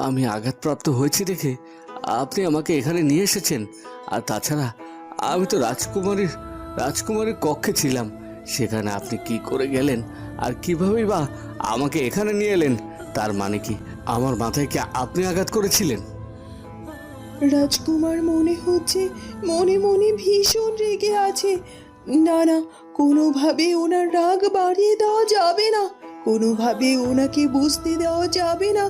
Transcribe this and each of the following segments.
আমি আঘাতপ্রাপ্ত হয়েছি দেখে আপনি আমাকে এখানে নিয়ে এসেছেন। আর তাছাড়া আমি তো রাজকুমারীর কক্ষে ছিলাম। সেখানে আপনি কি করে গেলেন আর কিভাবেই বা আমাকে এখানে নিয়ে এলেন? তার মানে কি আমার মাথায় কি আপনি আঘাত করেছিলেন? রাজকুমার মনে হচ্ছে মনে মনে ভীষণ রেগে আছে। না না, কোনোভাবে ওনার রাগ বাড়িয়ে দেওয়া যাবে না, কোনোভাবে ওনাকে বুঝতে দেওয়া যাবে না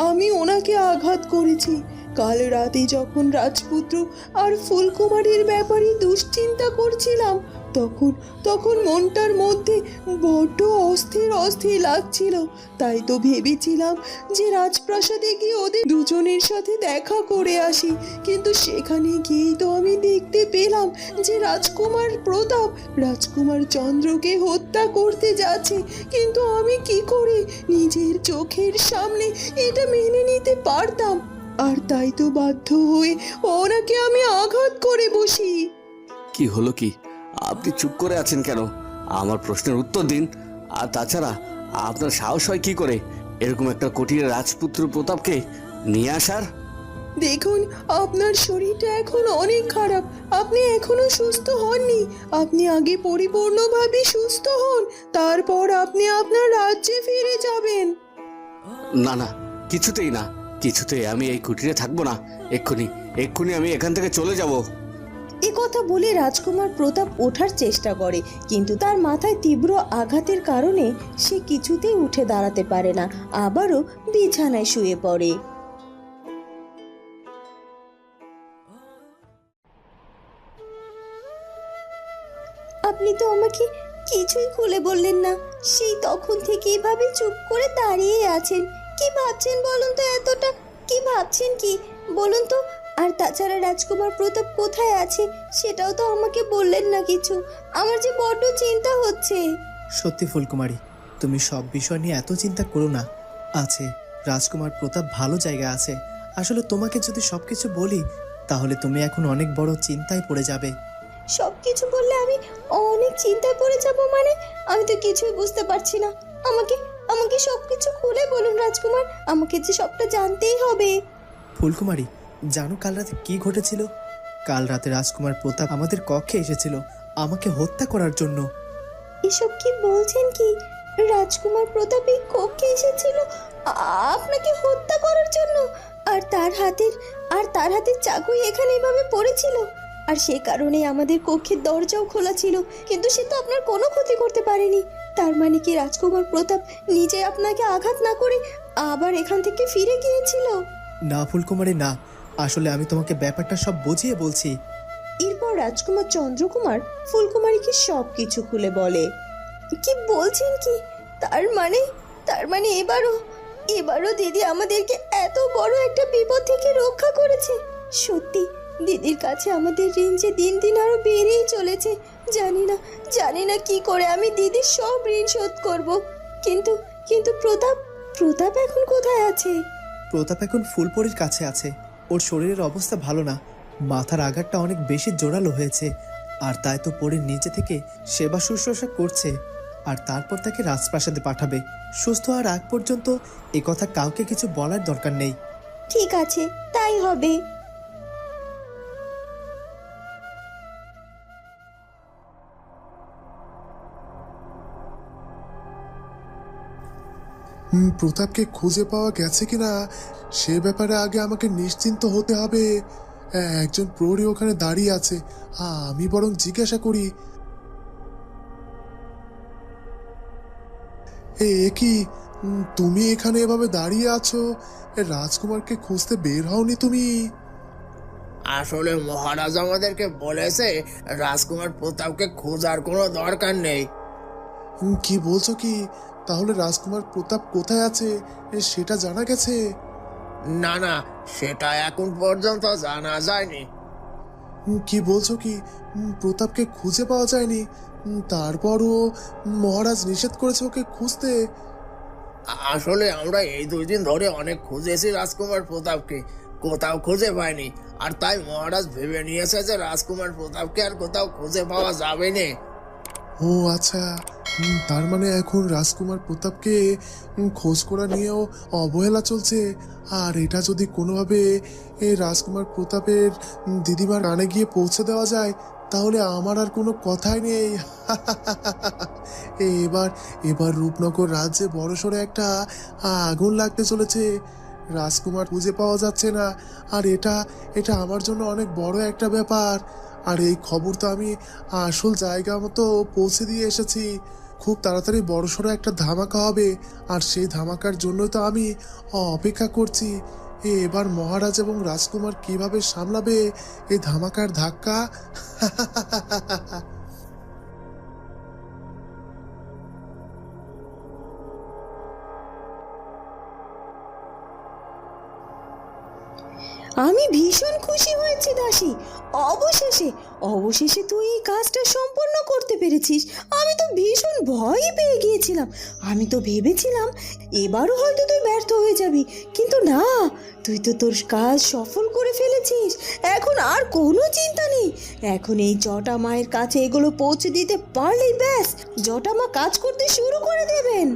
আমি ওনাকে আঘাত করেছি। কাল রাতে যখন রাজপুত্র আর ফুলকুমারীর ব্যাপারে দুশ্চিন্তা করছিলাম, তখন তখন মনটার মধ্যে বড্ড অস্থির অস্থির লাগছিল। তাই তো ভেবেছিলাম যে রাজপ্রাসাদে গিয়ে ওদের দুজনের সাথে দেখা করে আসি। কিন্তু সেখানে গিয়েই তো আমি দেখতে পেলাম যে রাজকুমার চন্দ্রকে হত্যা করতে যাচ্ছে। কিন্তু আমি কি করে নিজের চোখের সামনে এটা মেনে নিতে পারতাম? আর তাই তো বাধ্য হয়ে ওনাকে আমি আঘাত করে বসি। কি হলো কি? আপনি চুপ করে আছেন কেন? আমার প্রশ্নের উত্তর দিন। আর তাছাড়া আপনার সাহস হয় কি করে এরকম একটা কঠিন রাজপুত্র প্রতাপকে নিয়ে আসার? দেখুন, আপনার শরীরটা এখন অনেক খারাপ, আপনি এখনো সুস্থ হননি। আপনি আগে পরিপূর্ণভাবে সুস্থ হন, তারপর আপনি আপনার রাজ্যে ফিরে যাবেন। না না, কিছুতেই না, কিছুতেই আমি এই কুটিরে থাকবো না। এক্ষুনি এক্ষুনি আমি এখান থেকে চলে যাব। এ কথা বলে রাজকুমার প্রতাপ ওঠার চেষ্টা করে, কিন্তু তার মাথায় তীব্র আঘাতের কারণে সে কিছুতেই উঠে দাঁড়াতে পারে না, আবারও বিছানায় শুয়ে পড়ে। আপনি তো আমাকে কিছুই খুলে বললেন না, সেই তখন থেকে এভাবে চুপ করে দাঁড়িয়ে আছেন। কি ভাবছেন বলুন তো? এতটা কি ভাবছেন কি বলুন তো? আর তাছাড়া রাজকুমার প্রতাপ কোথায় আছে সেটাও তো আমাকে বললেন না কিছু। আমার যে বড্ড চিন্তা হচ্ছে। সত্যি ফুলকুমারী, তুমি সব বিষয় নিয়ে এত চিন্তা করো না। আছে, রাজকুমার প্রতাপ ভালো জায়গা আছে। আসলে তোমাকে যদি সবকিছু বলি তাহলে তুমি এখন অনেক বড় চিন্তায় পড়ে যাবে। সব কিছু বললে আমি অনেক চিন্তায় পড়ে যাব মানে? আমি তো কিছুই বুঝতে পারছি না। আমাকে আমাকে সব কিছু খুলে বলুন রাজকুমার, আমাকে যে সবটা জানতেই হবে। ফুলকুমারী, জানো কাল রাতে কি ঘটেছিল? কাল রাতে রাজকুমার প্রতাপ আমাদের কক্ষে এসেছিল আমাকে হত্যা করার জন্য। এসব কি বলছেন কি? রাজকুমার প্রতাপ এই কক্ষে এসেছিল আপনাকে হত্যা করার জন্য? আর তার হাতের চাকুই এখানে এভাবে পড়েছিল, আর সে কারণে আমাদের কক্ষের দরজাও খোলা ছিল, কিন্তু সে তো আপনার কোনো ক্ষতি করতে পারেনি। তার মানে কি রাজকুমার প্রতাপ নিজে আপনাকে আঘাত না করে আবার এখান থেকে ফিরে গিয়েছিল? না ফুলকুমারী, না, আসলে আমি তোমাকে ব্যাপারটা সব বুঝিয়ে বলছি। এরপর রাজকুমার চন্দ্রকুমার ফুলকুমারীকে সব কিছু খুলে বলে। কি বলছেন কি? তার মানে এবারও দিদি আমাদেরকে এত বড় একটা বিপদ থেকে রক্ষা করেছে। সত্যি দিদির কাছে আমাদের ঋণ যে দিন দিন আরো বেড়েই চলেছে। জানি না কি করে আমি দিদির সব ঋণ শোধ করব। কিন্তু কিন্তু প্রতাপ এখন কোথায় আছে? প্রতাপ এখন ফুলপরির কাছে আছে। ওর শরীরের অবস্থা ভালো না, মাথার আঘাতটা অনেক বেশি জোরালো হয়েছে। আর তাই তো পরীর নিচে থেকে সেবা শুশ্রূষা করছে, আর তারপর তাকে রাজপ্রাসাদে পাঠাবে। সুস্থ হওয়ার আগ পর্যন্ত এ কথা কাউকে কিছু বলার দরকার নেই। ঠিক আছে, তাই হবে। প্রতাপকে খুঁজে পাওয়া গেছে কিনা সে ব্যাপারে আগে আমাকে নিশ্চিন্ত হতে হবে। একজন প্রহরী ওখানে দাঁড়িয়ে আছে, আমি বরং জিজ্ঞাসা করি। এ কি, তুমি এখানে এভাবে দাঁড়িয়ে আছো? রাজকুমারকে খুঁজতে বের হওনি তুমি? আসলে মহারাজ আমাদেরকে বলেছে রাজকুমার প্রতাপকে খোঁজার কোনো দরকার নেই। কি বলছো কি? তাহলে রাজকুমার প্রতাপ কোথায় আছে সেটা জানা গেছে? না, সেটা এখন পর্যন্ত জানা যায়নি। কি বলছো কি? প্রতাপকে খুঁজে পাওয়া যায়নি? তারপরও মহারাজ নিষেধ করেছে ওকে খুঁজতে। আসলে আমরা এই 2 দিন ধরে অনেক খুঁজেছি রাজকুমার প্রতাপকে, কোথাও খুঁজে পাইনি। আর তাই মহারাজ ভেবে নিয়েছে যে রাজকুমার প্রতাপকে আর কোথাও খুঁজে পাওয়া যাবে না। ও আচ্ছা, তার মানে এখন রাজকুমার প্রতাপকে খোঁজ করা নিয়েও অবহেলা চলছে। আর এটা যদি কোনোভাবে এই রাজকুমার প্রতাপের দিদিমার কানে গিয়ে পৌঁছে দেওয়া যায়, তাহলে আমার আর কোনো কথাই নেই। এবার এবার রূপনগর রাজ্যে বড়সড় একটা আগুন লাগতে চলেছে। রাজকুমার খুঁজে পাওয়া যাচ্ছে না, আর এটা এটা আমার জন্য অনেক বড় একটা ব্যাপার। আর এই খবর তো আমি আসল জায়গা মতো পৌঁছে দিয়ে এসেছি। খুব তাড়াতাড়ি বড়সড় একটা ধামাকা হবে, আর সেই ধামাকার জন্যই তো আমি অপেক্ষা করছি। এবার মহারাজ এবং রাজকুমার কিভাবে সামলাবে এই ধামাকার ধাক্কা। আমি ভীষণ খুশি হয়েছি দাসী। অবশেষে অবশেষে তুই এই কাজটা সম্পন্ন করতে পেরেছিস। আমি তো ভীষণ ভয় পেয়ে গিয়েছিলাম। আমি তো ভেবেছিলাম এবারও হয়তো তুই ব্যর্থ হয়ে যাবি, কিন্তু না, তুই তো তোর কাজ সফল করে ফেলেছিস। এখন আর কোনো চিন্তা নেই। এখন এই জটা মায়ের কাছে এগুলো পৌঁছে দিতে পারলেই ব্যাস, জটা মা কাজ করতে শুরু করে দেবেন।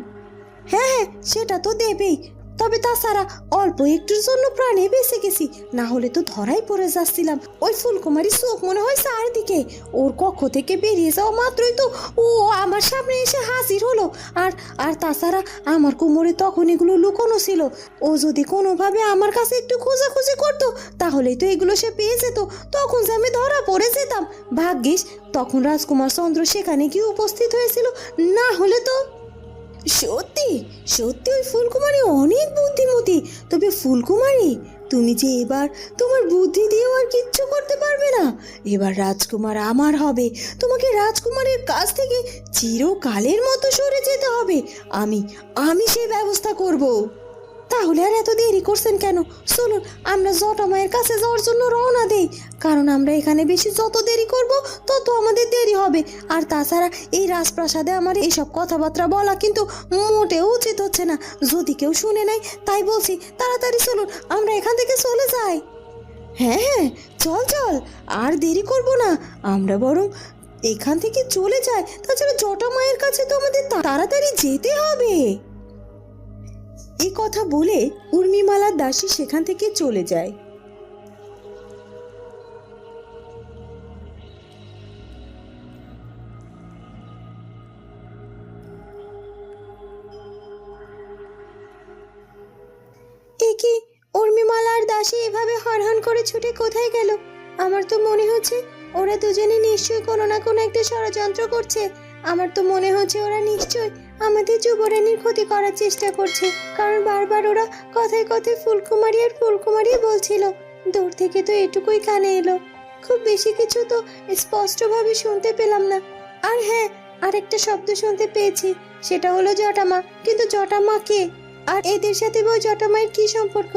হ্যাঁ হ্যাঁ, সেটা তো দেবেই। তবে তাছাড়া অল্প একটুর জন্য প্রাণে বেঁচে গেছি, না হলে তো ধরাই পড়ে যাচ্ছিলাম। ওই ফুলকুমারী চোখ মনে হয় চারদিকে। ওর কক্ষ থেকে বেরিয়ে যাওয়া মাত্রই তো ও আমার সামনে এসে হাজির হলো। আর আর তাছাড়া আমার কোমরে তখন এগুলো লুকোনো ছিল। ও যদি কোনোভাবে আমার কাছে একটু খোঁজাখুঁজি করতো, তাহলেই তো এগুলো সে পেয়ে যেত। তখন যে আমি ধরা পড়ে যেতাম। ভাগ্যিস তখন রাজকুমার চন্দ্র সেখানে গিয়ে উপস্থিত হয়েছিল, না হলে তো। সত্যি সত্যি ওই ফুলকুমারী অনেক বুদ্ধিমতী। তবে ফুলকুমারী, তুমি যে এবার তোমার বুদ্ধি দিয়েও আর কিচ্ছু করতে পারবে না। এবার রাজকুমার আমার হবে। তোমাকে রাজকুমারের কাছ থেকে চিরকালের মতো সরে যেতে হবে। আমি আমি সেই ব্যবস্থা করব। তাহলে আর এত দেরি করছেন কেন? চলুন আমরা জটা মায়ের কাছে যাওয়ার জন্য রওনা দেই। কারণ আমরা এখানে বেশি যত দেরি করব তত আমাদের দেরি হবে। আর তাছাড়া এই রাজপ্রাসাদে আমার এইসব কথাবার্তা বলা কিন্তু মোটেও উচিত হচ্ছে না। যদি কেউ শুনে নেয়, তাই বলছি তাড়াতাড়ি চলুন আমরা এখান থেকে চলে যাই। হ্যাঁ হ্যাঁ, চল চল, আর দেরি করব না। আমরা বরং এখান থেকে চলে যাই। তাছাড়া জটা মায়ের কাছে তো আমাদের তাড়াতাড়ি যেতে হবে। এই কথা বলে উর্মিমালার দাসী সেখান থেকে চলে যায়। একি উর্মিমালার দাসী এভাবে হনহন করে ছুটে কোথায় গেল? আমার তো মনে হচ্ছে ওরা দুজনে নিশ্চয়ই কোনো না কোনো একটা ষড়যন্ত্র করছে। আমার তো মনে হচ্ছে ওরা নিশ্চয়ই আমাদের যুবরানীর ক্ষতি করার চেষ্টা করছে। কারণ বারবার ওরা কথায় কথায় ফুলকুমারী আর ফুলকুমারী বলছিল। দূর থেকে তো এটুকুই কানে এলো, খুব বেশি কিছু তো স্পষ্টভাবে শুনতে পেলাম না। আর হ্যাঁ, আরেকটা শব্দ শুনতে পেয়েছি, সেটা হলো জটামা। কিন্তু জটামা কে? আর এদের সাথে ওই জটামায়ের কি সম্পর্ক?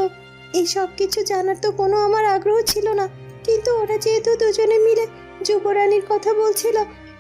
এই সব কিছু জানার তো কোনো আমার আগ্রহ ছিল না। কিন্তু ওরা যেহেতু দুজনে মিলে যুবরানীর কথা বলছিল,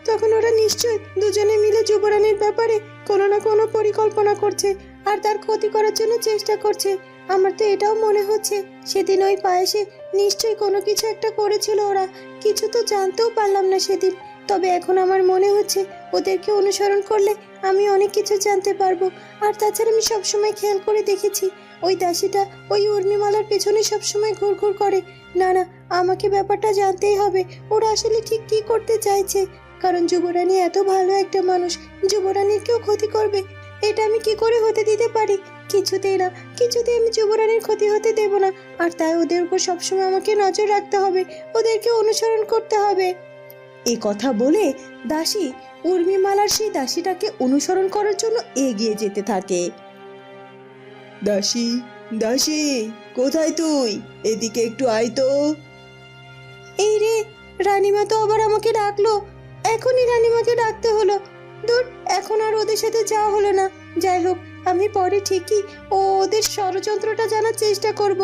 তখন ওরা নিশ্চয়ই দুজনে মিলে যুবরানীর ব্যাপারে কোনো না কোনো পরিকল্পনা করছে আর তার ক্ষতি করার জন্য চেষ্টা করছে। আমার তো এটাও মনে হচ্ছে সেদিন ওই পায়েসে নিশ্চয়ই কোনো কিছু একটা করেছিল ওরা। কিছু তো জানতেও পারলাম না সেদিন। তবে এখন আমার মনে হচ্ছে ওদেরকে অনুসরণ করলে আমি অনেক কিছু জানতে পারবো। আর তাছাড়া আমি সবসময় খেয়াল করে দেখেছি ওই দাসীটা ওই উর্মিমালার পেছনে সবসময় ঘুরঘুর করে। না না, আমাকে ব্যাপারটা জানতেই হবে ওরা আসলে ঠিক কি করতে চাইছে। কারণ যুবরানী এত ভালো একটা মানুষ, যুবরানীর কেউ ক্ষতি করবে এটা আমি কি করে হতে দিতে পারি? কিছুতেই না, কিছুতেই আমি যুবরানীর ক্ষতি হতে দেব না। আর তাই ওদের উপর সবসময় আমাকে নজর রাখতে হবে, ওদেরকে অনুসরণ করতে হবে। এই কথা বলে দাসী উর্মিমালার সেই দাসীটাকে অনুসরণ করার জন্য এগিয়ে যেতে থাকে। দাসী দাসী, কোথায় তুই? এদিকে একটু আয় তো। এই রে, রানীমা তো আবার আমাকে ডাকলো। এখনই রানীমাকে ডাকতে হলো। দূর, এখন আর ওদের সাথে যাওয়া হলো না। যাই হোক, আমি পরে ঠিকই ওদের ষড়যন্ত্রটা জানার চেষ্টা করব।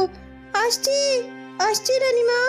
আসছি আসছি রানীমা।